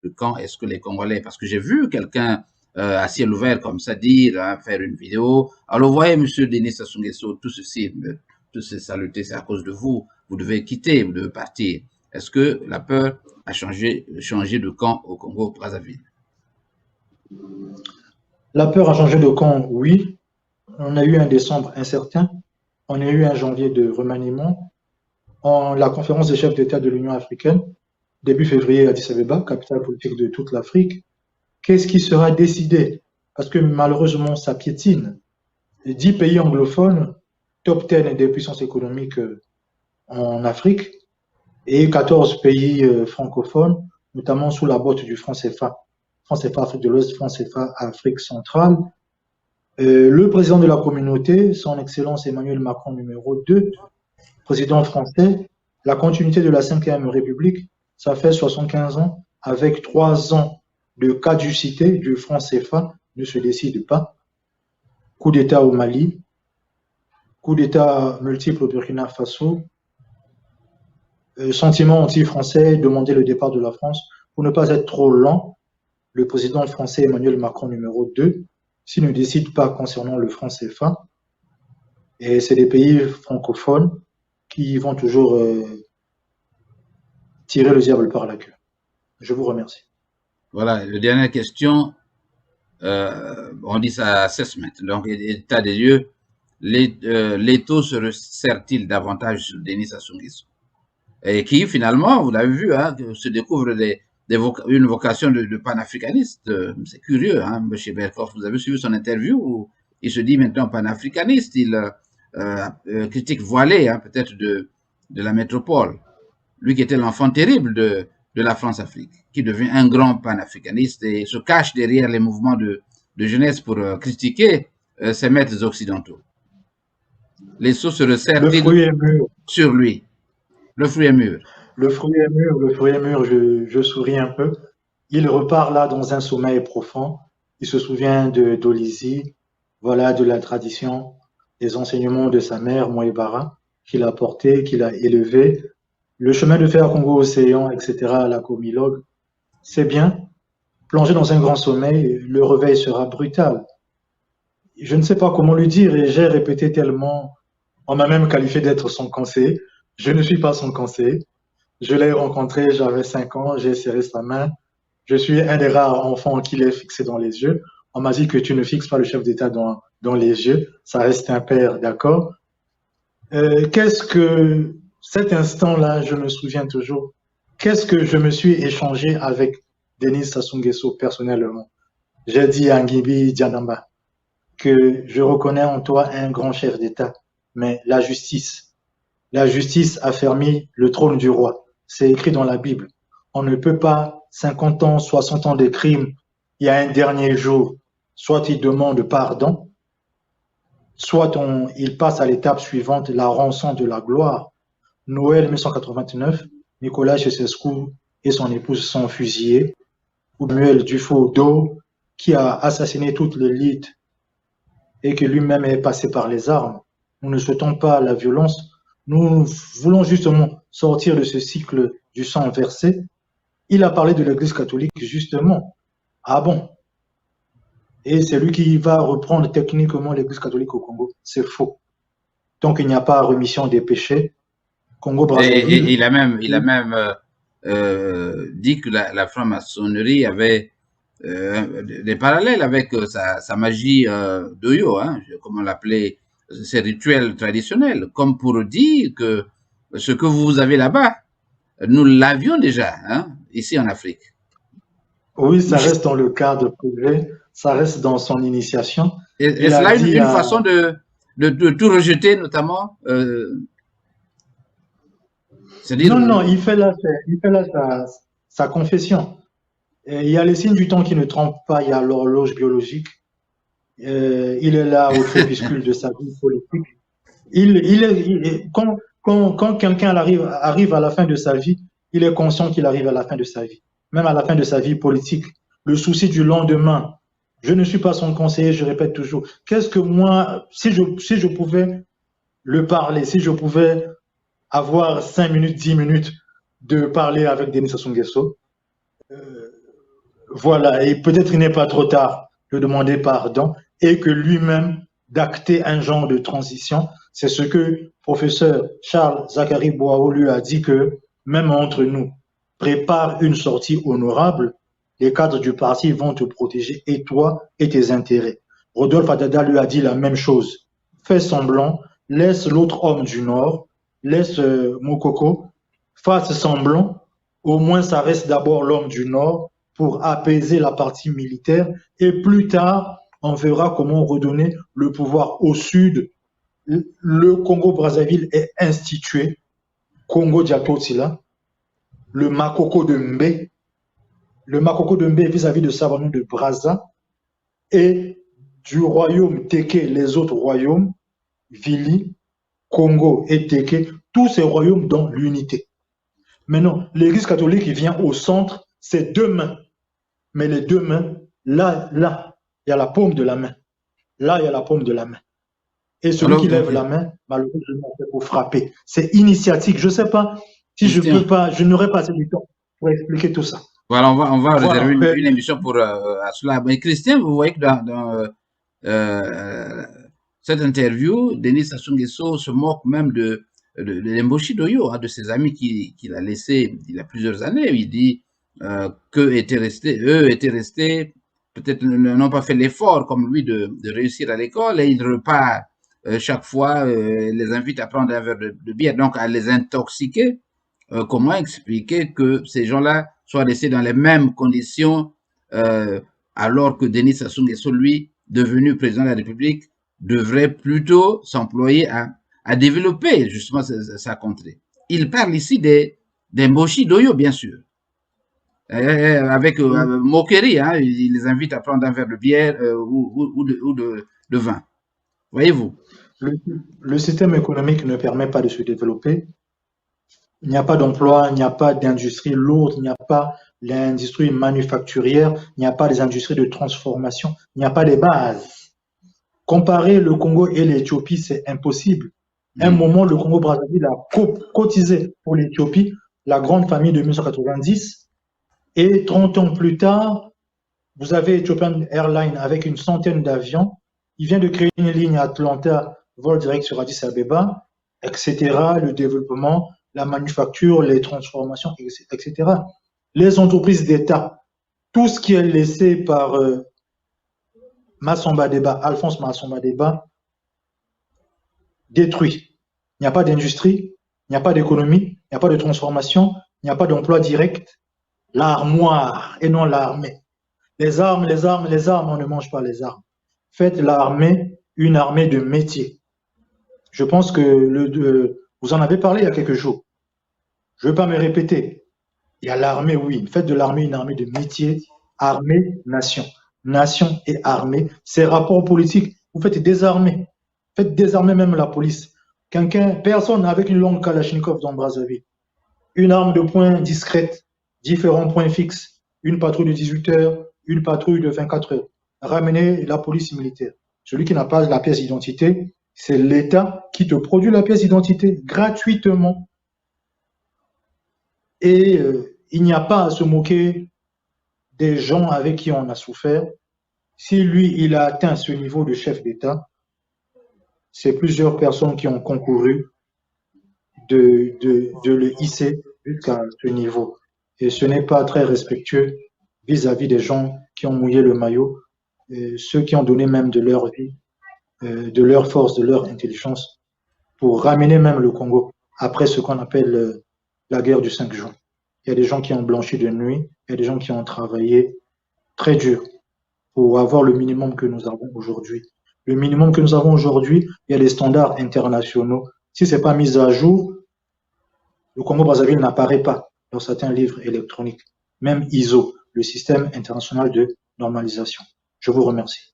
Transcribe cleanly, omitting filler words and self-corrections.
de quand est-ce que les Congolais, parce que j'ai vu quelqu'un à ciel ouvert comme ça dire, hein, faire une vidéo. Alors, vous voyez, Monsieur Denis Sassou Nguesso, tout ceci, toutes ces salutés, c'est à cause de vous. Vous devez quitter, vous devez partir. Est-ce que la peur a changé de camp au Congo, Brazzaville? La peur a changé de camp, oui. On a eu un décembre incertain. On a eu un janvier de remaniement. En la conférence des chefs d'État de l'Union africaine, début février à Addis Abeba, capitale politique de toute l'Afrique. Qu'est-ce qui sera décidé? Parce que malheureusement, ça piétine. 10 pays anglophones, top 10 des puissances économiques en Afrique, et 14 pays francophones, notamment sous la botte du franc CFA. Franc CFA Afrique de l'Ouest, franc CFA Afrique centrale. Le président de la communauté, son Excellence Emmanuel Macron numéro 2, président français, la continuité de la 5e République, ça fait 75 ans, avec 3 ans de caducité du franc CFA, ne se décide pas. Coup d'État au Mali, coup d'État multiple au Burkina Faso, sentiment anti-français, demander le départ de la France pour ne pas être trop lent. Le président français Emmanuel Macron numéro 2, s'il ne décide pas concernant le franc CFA, et c'est des pays francophones qui vont toujours tirer le diable par la queue. Je vous remercie. Voilà, la dernière question, on dit ça assessment, donc état des lieux. Les taux se resserrent-ils davantage sur Denis Sassou Nguesso? Et qui, finalement, vous l'avez vu, hein, se découvre une vocation de panafricaniste. C'est curieux, hein, M. Berkoff. Vous avez suivi son interview où il se dit maintenant panafricaniste. Il critique voilée, hein, peut-être de la métropole. Lui qui était l'enfant terrible de la France-Afrique, qui devient un grand panafricaniste et se cache derrière les mouvements de jeunesse pour critiquer ses maîtres occidentaux. Les sauts se resserrent sur lui. Le fruit est mûr. Le fruit est mûr, le fruit est mûr, je souris un peu. Il repart là dans un sommeil profond. Il se souvient d'Olizy, voilà, de la tradition, des enseignements de sa mère, Moïbara, qu'il a porté, qu'il a élevé. Le chemin de fer Congo-Océan, etc., la comilogue, c'est bien. Plongé dans un grand sommeil, le réveil sera brutal. Je ne sais pas comment lui dire et j'ai répété tellement. On m'a même qualifié d'être son conseiller. Je ne suis pas son conseiller. Je l'ai rencontré, j'avais 5 ans, j'ai serré sa main. Je suis un des rares enfants qu'il ait fixé dans les yeux. On m'a dit que tu ne fixes pas le chef d'État dans les yeux. Ça reste un père, d'accord? Qu'est-ce que cet instant-là, je me souviens toujours, qu'est-ce que je me suis échangé avec Denis Sassou Nguesso personnellement? J'ai dit à Nguibi Dianamba que je reconnais en toi un grand chef d'État, mais la justice a fermé le trône du roi. C'est écrit dans la Bible. On ne peut pas, 50 ans, 60 ans de crimes, il y a un dernier jour, soit il demande pardon, soit il passe à l'étape suivante, la rançon de la gloire. Noël 1989, Nicolas Ceausescu et son épouse sont fusillés. Samuel Dufaux-Do, qui a assassiné toute l'élite et qui lui-même est passé par les armes. Nous ne souhaitons pas la violence. Nous voulons justement sortir de ce cycle du sang versé. Il a parlé de l'Église catholique, justement. Ah bon? Et c'est lui qui va reprendre techniquement l'Église catholique au Congo. C'est faux. Tant qu'il n'y a pas remission des péchés, Congo-Brazzaville. Et il a même dit que la franc-maçonnerie avait des parallèles avec sa magie d'Oyo, hein, comme on l'appelait, ses rituels traditionnels, comme pour dire que ce que vous avez là-bas, nous l'avions déjà, hein, ici en Afrique. Oui, ça reste dans le cadre privé, ça reste dans son initiation. Et cela une façon de tout rejeter, notamment Non, il fait là sa confession. Et il y a les signes du temps qui ne trompent pas, il y a l'horloge biologique. Il est là au crépuscule de sa vie politique. Quand quelqu'un arrive à la fin de sa vie, il est conscient qu'il arrive à la fin de sa vie, même à la fin de sa vie politique. Le souci du lendemain. Je ne suis pas son conseiller, je répète toujours. Qu'est-ce que moi, si je pouvais le parler, si je pouvais avoir 5 minutes, 10 minutes de parler avec Denis Sassou Nguesso, voilà, et peut-être il n'est pas trop tard de demander pardon et que lui-même d'acter un genre de transition. C'est ce que professeur Charles Zachary Boao lui a dit que même entre nous, prépare une sortie honorable, les cadres du parti vont te protéger et toi et tes intérêts. Rodolphe Adada lui a dit la même chose. Fais semblant, laisse l'autre homme du Nord, laisse Mokoko, fasse semblant, au moins ça reste d'abord l'homme du Nord pour apaiser la partie militaire et plus tard, on verra comment redonner le pouvoir au Sud. Le Congo-Brazzaville est institué, Congo Diakotila, le Makoko de Mbé, le Makoko de Mbé vis-à-vis de Savanou de Brazza et du royaume Teke, les autres royaumes, Vili, Congo et Teke, tous ces royaumes dans l'unité. Maintenant, l'Église catholique qui vient au centre, c'est deux mains. Mais les deux mains, là, il y a la paume de la main. Là, il y a la paume de la main. Et celui Alors, qui lève la main, malheureusement, c'est pour frapper. C'est initiatique. Je ne sais pas si je peux pas, je n'aurai pas assez de temps pour expliquer tout ça. Voilà, on va Voilà. réserver une émission pour à cela. Mais Christian, vous voyez que dans cette interview, Denis Sassou Nguesso se moque même de Lemboshi Doyo, de ses amis qu'il a laissés il y a plusieurs années. Il dit eux étaient restés, peut-être n'ont pas fait l'effort comme lui de réussir à l'école et il repart chaque fois, les invite à prendre un verre de bière, donc à les intoxiquer. Comment expliquer que ces gens-là soient restés dans les mêmes conditions alors que Denis Sassou Nguesso, lui, devenu président de la République, devrait plutôt s'employer à développer justement sa contrée. Il parle ici des Mboshi Doyo, bien sûr, avec moquerie, hein, il les invite à prendre un verre de bière ou de vin. Voyez-vous? Le système économique ne permet pas de se développer. Il n'y a pas d'emploi, il n'y a pas d'industrie lourde, il n'y a pas l'industrie manufacturière, il n'y a pas des industries de transformation, il n'y a pas de bases. Comparer le Congo et l'Éthiopie, c'est impossible. À un moment, le Congo-Brazzaville a cotisé pour l'Éthiopie, la grande famille de 1990, et 30 ans plus tard, vous avez Ethiopian Airlines avec une centaine d'avions. Il vient de créer une ligne Atlanta, vol direct sur Addis Abeba, etc. Le développement, la manufacture, les transformations, etc. Les entreprises d'État, tout ce qui est laissé par Massamba Deba, Alphonse Massamba Deba, détruit. Il n'y a pas d'industrie, il n'y a pas d'économie, il n'y a pas de transformation, il n'y a pas d'emploi direct. L'armoire et non l'armée. Les armes, on ne mange pas les armes. Faites l'armée une armée de métier. Je pense que vous en avez parlé il y a quelques jours. Je ne veux pas me répéter. Il y a l'armée, oui. Faites de l'armée une armée de métier. Armée, nation. Nation et armée. Ces rapports politiques, vous faites désarmer. Faites désarmer même la police. Personne avec une longue Kalachnikov dans Brazzaville. Une arme de poing discrète, différents points fixes. Une patrouille de 18 heures, une patrouille de 24 heures. Ramener la police militaire. Celui qui n'a pas la pièce d'identité, c'est l'État qui te produit la pièce d'identité gratuitement. Et il n'y a pas à se moquer des gens avec qui on a souffert. Si lui, il a atteint ce niveau de chef d'État, c'est plusieurs personnes qui ont concouru de le hisser jusqu'à ce niveau. Et ce n'est pas très respectueux vis-à-vis des gens qui ont mouillé le maillot, ceux qui ont donné même de leur vie, de leur force, de leur intelligence, pour ramener même le Congo après ce qu'on appelle la guerre du 5 juin. Il y a des gens qui ont blanchi de nuit, il y a des gens qui ont travaillé très dur pour avoir le minimum que nous avons aujourd'hui. Le minimum que nous avons aujourd'hui, il y a les standards internationaux. Si ce n'est pas mis à jour, le Congo-Brazzaville n'apparaît pas dans certains livres électroniques, même ISO, le système international de normalisation. Je vous remercie.